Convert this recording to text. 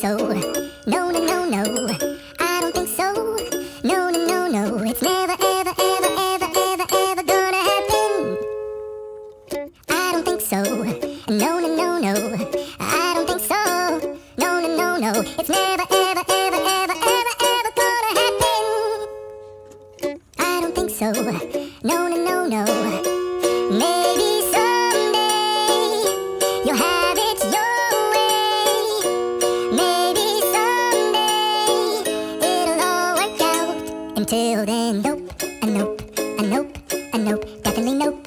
so. No, no, no, no. I don't think so. No, no, no, no. It's never, ever, ever, ever, ever, ever gonna happen. I don't think so. No, no, no, no. I don't think so. No, no, no, no. It's never, ever, ever, ever, ever, ever gonna happen. I don't think so. No, no, no, no. Maybe someday you'll have it your way. Maybe someday it'll all work out. Until then, nope, a nope, a nope, a nope, definitely nope.